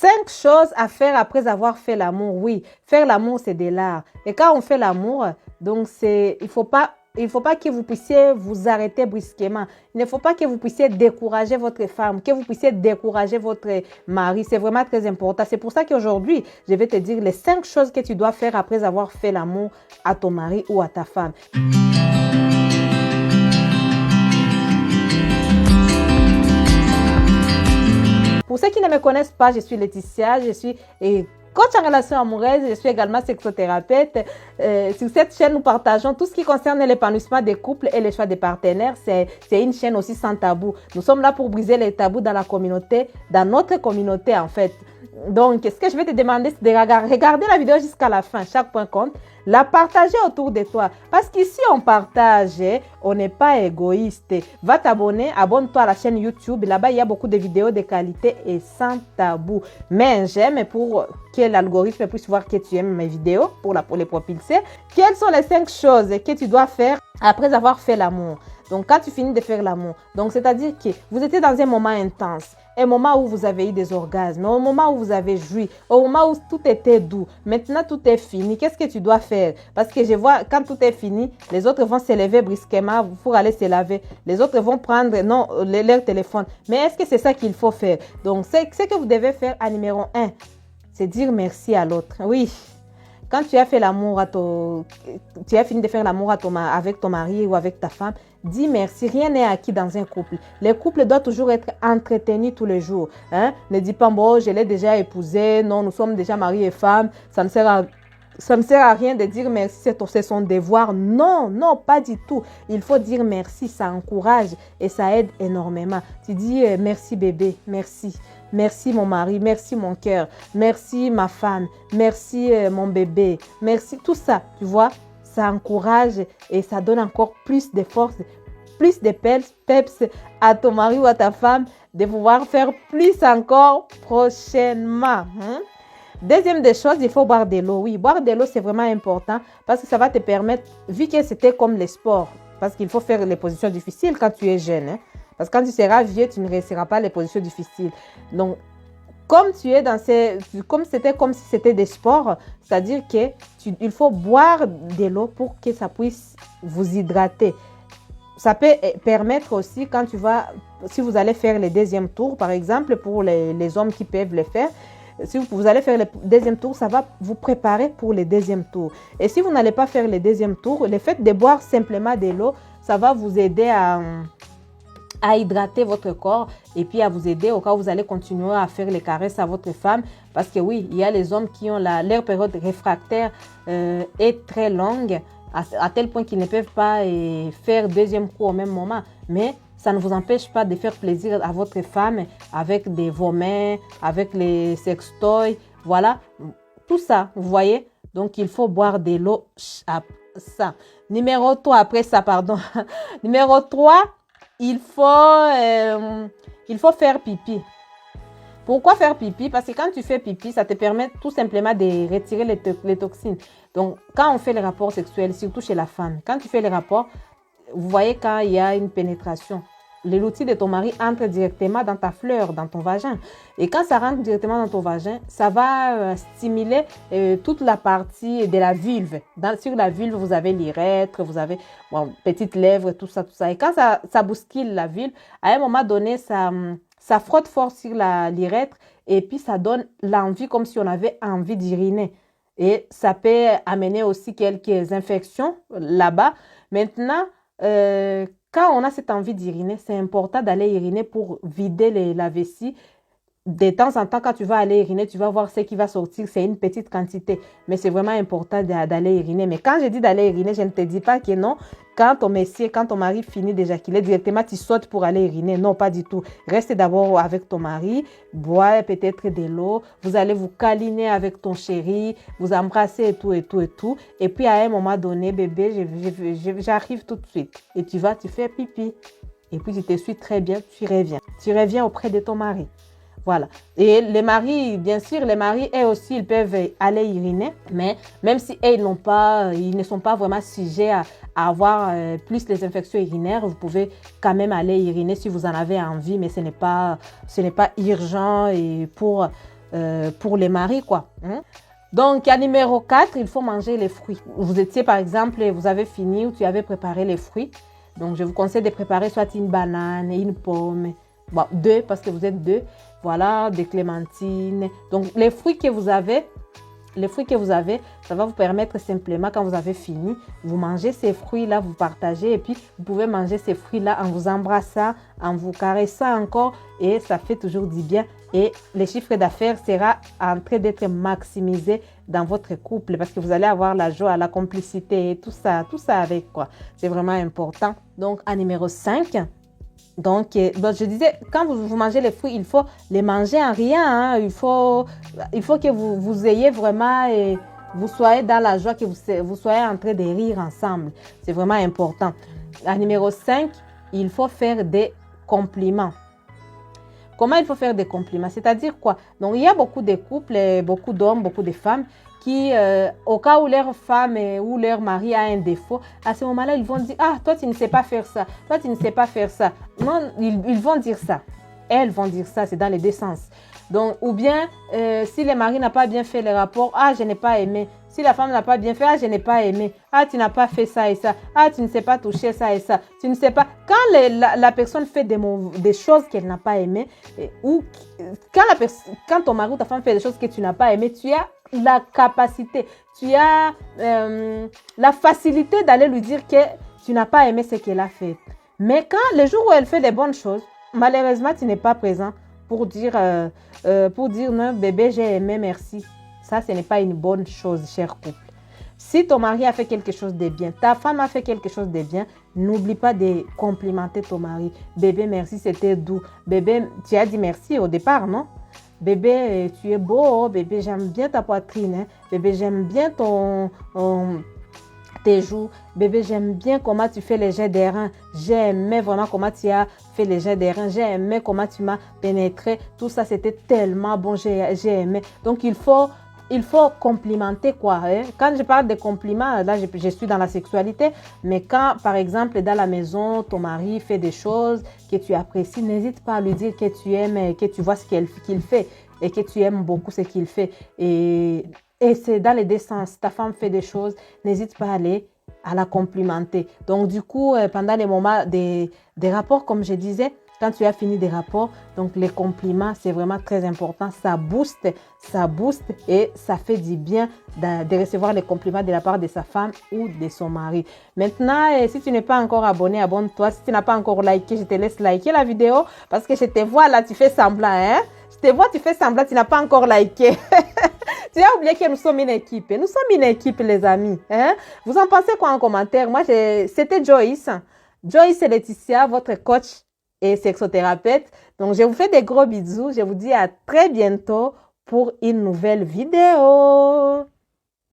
5 choses à faire après avoir fait l'amour. Oui, faire l'amour, c'est de l'art. Et quand on fait l'amour, donc il faut pas que vous puissiez vous arrêter brusquement. Il ne faut pas que vous puissiez décourager votre femme, que vous puissiez décourager votre mari. C'est vraiment très important. C'est pour ça qu'aujourd'hui, je vais te dire les 5 choses que tu dois faire après avoir fait l'amour à ton mari ou à ta femme. Pour ceux qui ne me connaissent pas, je suis Laetitia, je suis coach en relation amoureuse, je suis également sexothérapeute. Sur cette chaîne, nous partageons tout ce qui concerne l'épanouissement des couples et les choix des partenaires. C'est une chaîne aussi sans tabou. Nous sommes là pour briser les tabous dans la communauté, dans notre communauté en fait. Donc, ce que je vais te demander, c'est de regarder la vidéo jusqu'à la fin. Chaque point compte. La partager autour de toi. Parce qu'ici, on partage, on n'est pas égoïste. Va t'abonner, abonne-toi à la chaîne YouTube. Là-bas, il y a beaucoup de vidéos de qualité et sans tabou. Mais j'aime pour que l'algorithme puisse voir que tu aimes mes vidéos pour les propulser. Quelles sont les 5 choses que tu dois faire après avoir fait l'amour? Donc, quand tu finis de faire l'amour, donc c'est-à-dire que vous étiez dans un moment intense, un moment où vous avez eu des orgasmes, au moment où vous avez joui, au moment où tout était doux. Maintenant, tout est fini. Qu'est-ce que tu dois faire? Parce que je vois, quand tout est fini, les autres vont se lever brusquement pour aller se laver. Les autres vont prendre leur téléphone. Mais est-ce que c'est ça qu'il faut faire? Donc, ce que vous devez faire à numéro 1, c'est dire merci à l'autre. Oui. Quand tu as fait l'amour tu as fini de faire l'amour avec ton mari ou avec ta femme, dis merci. Rien n'est acquis dans un couple. Les couples doivent toujours être entretenus tous les jours. Hein? Ne dis pas, bon, je l'ai déjà épousé. Non, nous sommes déjà mari et femme. Ça ne sert à rien de dire merci, c'est son devoir. Non, non, pas du tout. Il faut dire merci, ça encourage et ça aide énormément. Tu dis merci bébé, merci. Merci mon mari, merci mon cœur, merci ma femme, merci mon bébé, merci tout ça, tu vois, ça encourage et ça donne encore plus de force, plus de peps à ton mari ou à ta femme de pouvoir faire plus encore prochainement. Deuxième des choses, il faut boire de l'eau. Oui, boire de l'eau, c'est vraiment important parce que ça va te permettre, vu que c'était comme les sports, parce qu'il faut faire les positions difficiles quand tu es jeune, hein. Parce que quand tu seras vieux, tu ne réussiras pas les positions difficiles. Donc, comme c'était comme si c'était des sports, c'est-à-dire qu'il faut boire de l'eau pour que ça puisse vous hydrater. Ça peut permettre aussi si vous allez faire le deuxième tour, par exemple, pour les hommes qui peuvent le faire, si vous allez faire le deuxième tour, ça va vous préparer pour le deuxième tour. Et si vous n'allez pas faire le deuxième tour, le fait de boire simplement de l'eau, ça va vous aider à hydrater votre corps et puis à vous aider au cas où vous allez continuer à faire les caresses à votre femme. Parce que oui, il y a les hommes qui ont leur période réfractaire est très longue à tel point qu'ils ne peuvent pas faire deuxième coup au même moment. Mais ça ne vous empêche pas de faire plaisir à votre femme avec vos mains, avec les sextoys. Voilà, tout ça, vous voyez. Donc, il faut boire de l'eau à ça. Numéro 3, Numéro 3, il faut faire pipi. Pourquoi faire pipi? Parce que quand tu fais pipi, ça te permet tout simplement de retirer les toxines. Donc, quand on fait les rapports sexuels, surtout chez la femme, quand tu fais les rapports, vous voyez quand il y a une pénétration, l'outil de ton mari entre directement dans ta fleur, dans ton vagin. Et quand ça rentre directement dans ton vagin, ça va stimuler toute la partie de la vulve. Sur la vulve, vous avez l'urètre, vous avez petites lèvres, tout ça, tout ça. Et quand ça bouscule la vulve, à un moment donné, ça frotte fort sur l'urètre et puis ça donne l'envie comme si on avait envie d'uriner. Et ça peut amener aussi quelques infections là-bas. Maintenant, quand on a cette envie d'uriner, c'est important d'aller uriner pour vider la vessie. De temps en temps, quand tu vas aller uriner, tu vas voir ce qui va sortir. C'est une petite quantité, mais c'est vraiment important d'aller uriner. Mais quand je dis d'aller uriner, je ne te dis pas que non. Quand ton mari finit d'éjaculer, directement, tu sautes pour aller uriner. Non, pas du tout. Reste d'abord avec ton mari, bois peut-être de l'eau. Vous allez vous câliner avec ton chéri, vous embrasser et tout, et tout, et tout. Et puis, à un moment donné, bébé, j'arrive tout de suite. Et tu fais pipi. Et puis, tu te suis très bien, tu reviens. Tu reviens auprès de ton mari. Voilà. Et les maris, bien sûr, les maris, eux aussi, ils peuvent aller uriner. Mais même si ils ne sont pas vraiment sujets à avoir plus les infections urinaires, vous pouvez quand même aller uriner si vous en avez envie. Mais ce n'est pas urgent et pour pour les maris, quoi. Donc, à numéro 4, il faut manger les fruits. Vous étiez, par exemple, vous avez fini ou tu avais préparé les fruits. Donc, je vous conseille de préparer soit une banane et une pomme. Bon, 2 parce que vous êtes 2. Voilà, des clémentines. Donc, les fruits que vous avez, ça va vous permettre simplement, quand vous avez fini, vous mangez ces fruits-là, vous partagez et puis vous pouvez manger ces fruits-là en vous embrassant, en vous caressant encore et ça fait toujours du bien. Et le chiffre d'affaires sera en train d'être maximisé dans votre couple parce que vous allez avoir la joie, la complicité et tout ça avec quoi. C'est vraiment important. Donc, à numéro 5, donc, je disais, quand vous mangez les fruits, il faut les manger en rien. Hein. Il faut que vous ayez vraiment, vous soyez dans la joie, que vous soyez en train de rire ensemble. C'est vraiment important. À numéro 5, il faut faire des compliments. Comment il faut faire des compliments? C'est-à-dire quoi? Donc, il y a beaucoup de couples, beaucoup d'hommes, beaucoup de femmes qui, au cas où leur femme ou leur mari a un défaut, à ce moment-là, ils vont dire « Ah, toi, tu ne sais pas faire ça. Toi, tu ne sais pas faire ça. » Non, ils vont dire ça. Elles vont dire ça, c'est dans les deux sens. Donc, ou bien, si le mari n'a pas bien fait le rapport, « Ah, je n'ai pas aimé. » Si la femme n'a pas bien fait, « Ah, je n'ai pas aimé. » « Ah, tu n'as pas fait ça et ça. »« Ah, tu ne sais pas toucher ça et ça. » Tu ne sais pas. Quand la personne fait des choses qu'elle n'a pas aimées, ou quand ton mari ou ta femme fait des choses que tu n'as pas aimées, tu as la capacité, tu as la facilité d'aller lui dire que tu n'as pas aimé ce qu'elle a fait. Mais quand le jour où elle fait des bonnes choses, malheureusement, tu n'es pas présent pour dire non, bébé, j'ai aimé, merci. Ça, ce n'est pas une bonne chose, cher couple. Si ton mari a fait quelque chose de bien, ta femme a fait quelque chose de bien, n'oublie pas de complimenter ton mari. Bébé, merci, c'était doux. Bébé, tu as dit merci au départ, non? Bébé, tu es beau. Bébé, j'aime bien ta poitrine. Hein? Bébé, j'aime bien tes joues. Bébé, j'aime bien comment tu fais les jets des reins. J'ai aimé vraiment comment tu as fait les jets des reins. J'ai aimé comment tu m'as pénétré. Tout ça, c'était tellement bon. J'ai aimé. Donc, il faut complimenter quoi. Hein? Quand je parle de compliments, là, je suis dans la sexualité. Mais quand, par exemple, dans la maison, ton mari fait des choses que tu apprécies, n'hésite pas à lui dire que tu aimes et que tu vois ce qu'il fait et que tu aimes beaucoup ce qu'il fait. Et c'est dans les deux sens. Ta femme fait des choses, n'hésite pas à la complimenter. Donc, du coup, pendant les moments des rapports, comme je disais, quand tu as fini des rapports, donc les compliments, c'est vraiment très important. Ça booste et ça fait du bien de recevoir les compliments de la part de sa femme ou de son mari. Maintenant, si tu n'es pas encore abonné, abonne-toi. Si tu n'as pas encore liké, je te laisse liker la vidéo parce que je te vois là, tu fais semblant. Hein? Je te vois, tu fais semblant, tu n'as pas encore liké. Tu as oublié que nous sommes une équipe. Nous sommes une équipe, les amis. Hein? Vous en pensez quoi en commentaire? Moi, c'était Joyce. Joyce et Laetitia, votre coach et sexothérapeute. Donc, je vous fais des gros bisous. Je vous dis à très bientôt pour une nouvelle vidéo.